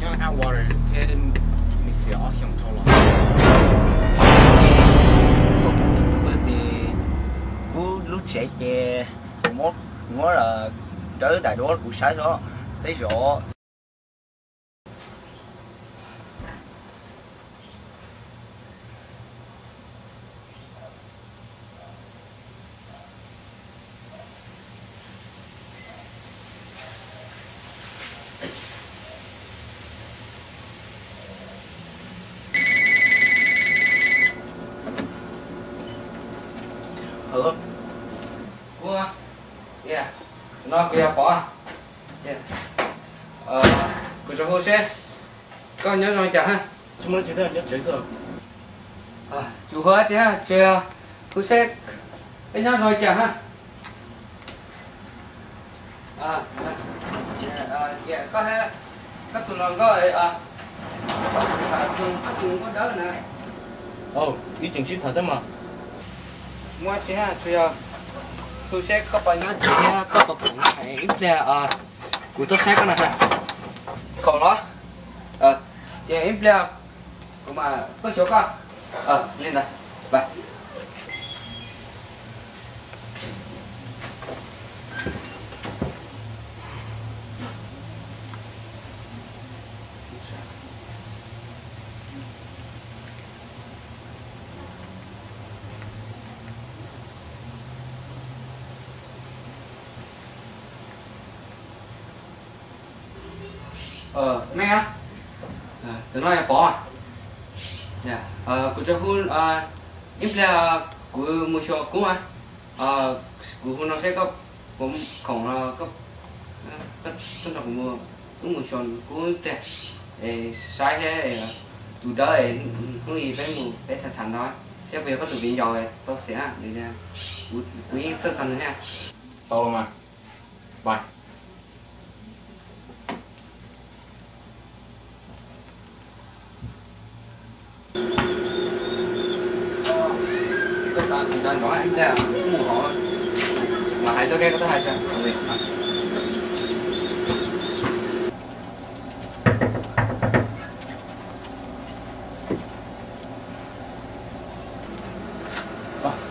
用 hot water 天你是要上头了。bởi vì cú lúc chạy chè một ngó là tới đại đô của sai đó thấy rõ. Hello. Cua. Yeah. Nó kia bỏ. Yeah. Cô cho hồ xe. Có nhớ rồi chả ha. chúng nó chỉ là nhất chế giờ. Chú hứa chứ ha. Chưa. Hồ xe. Anh nhớ rồi chả ha. Yeah. Có ha. Các tụi nó có các tụi có đỡ nè. Đi chỉnh chít thật thế mà. Mua chế ha, tôi sẽ có bao nhiêu chế có bao nhiêu cái ít là của tôi sẽ có này còn đó chế ít là cũng mà có chỗ có lên đây vậy mẹ á tưởng nói là bỏ à dạ của cho hun ít là của một số cũng à của hun nó sẽ có cũng còn có tất cả của cũng một số cũng đẹp để sai thế tụi đó để không gì phải một cái thành đó sẽ về có tụi điện rồi tôi sẽ để quý sơ sần nữa nha to mà bye. Người ta nói anh ta cũng mù họ mà hai số cái có tới hai sao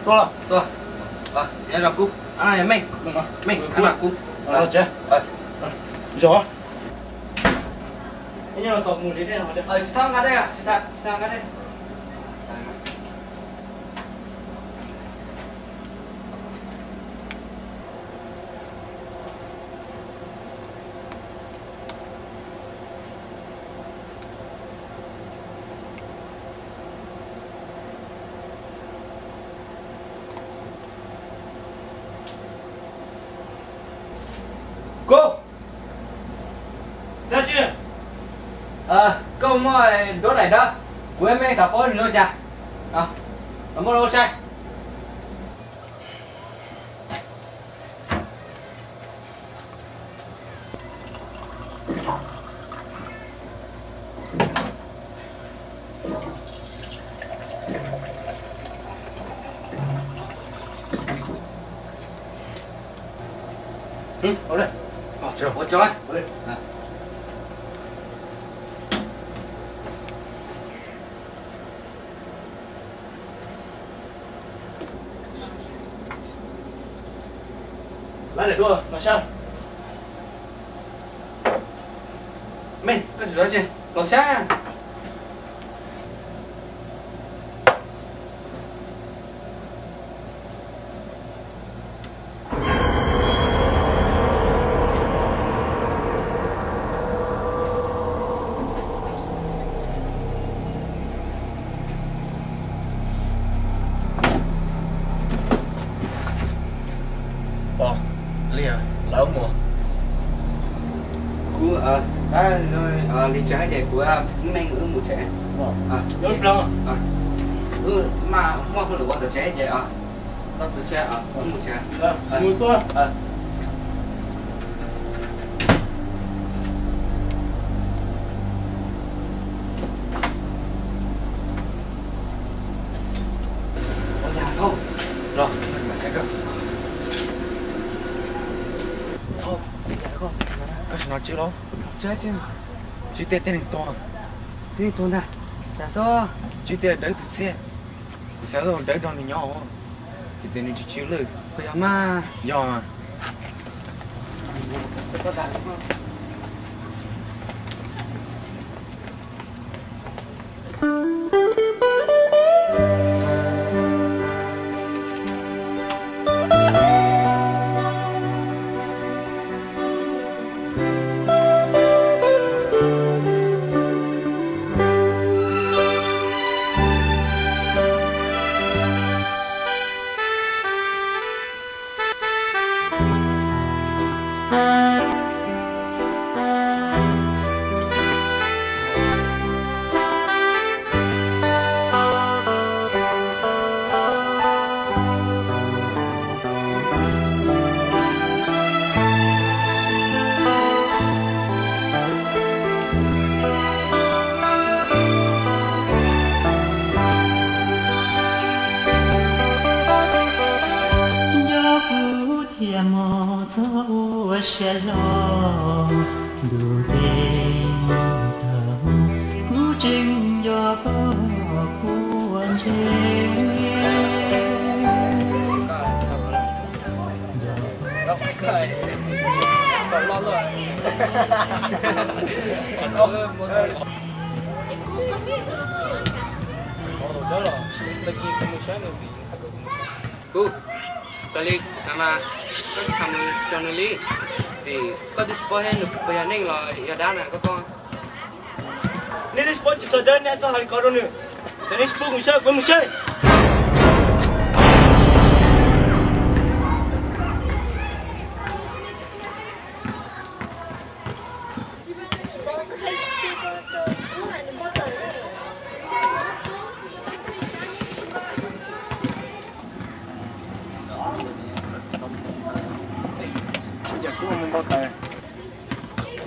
to nhớ ra cú mình ăn là cú Chứ rõ Thế nhưng mà cậu ngủ đến đây nào sang cái đây à sang cái đây cô ra chưa câu mọi đốt này đó của em thả phôi nữa nha ở một lô sai ở đây chưa có cho ở đây lại để đua mà sao mình có gì đó chứ còn sáng lìa lỡ mùa của rồi đi trái để của mình ở một trẻ nhốt lo mà không có được quan trẻ vậy sắp từ xe ở một trẻ mùi to có nhà không rồi cái cơ thôi nhà không có nói chứ đâu chết chứ Chị tê tên to. Tên tuần ta. Là sao? Chị tê đỡ thực xe. Sao rồi đỡ đòn thì nhỏ. Chị tên chị chịu lời. Bây giờ mà. Do mà. Có đàn không? sẽ lo đủ tình thầm cứu trình cho cuốn trên Ku, kali sama channel thì có đi sport hay được bây giờ nên là giờ đá này các con. Nên đi sport chỉ cho đơn nha, cho hai con đâu nữa. Cho nên sport cũng chơi, cũng chơi.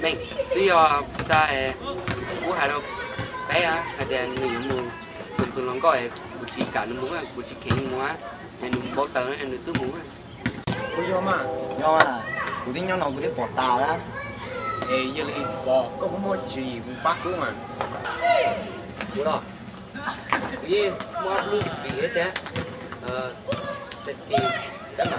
Mình, bây giờ ta cú hải đâu cái á, hay là người muốn thường lòng gọi của chị cả nó muốn của chị kén muốn em đừng bỏ tờ em đừng tự muốn Ôi do mà của tiếng nhau nào của tiếng bỏ tà đó. Ê giờ đi có mua chuyện gì cũng bắt cứ mà. đúng rồi vì mua luôn chỉ hết thế thì cái mà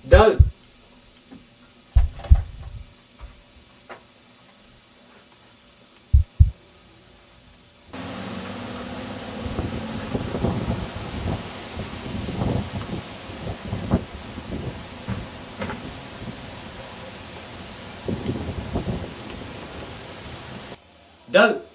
Đơn. Đơn.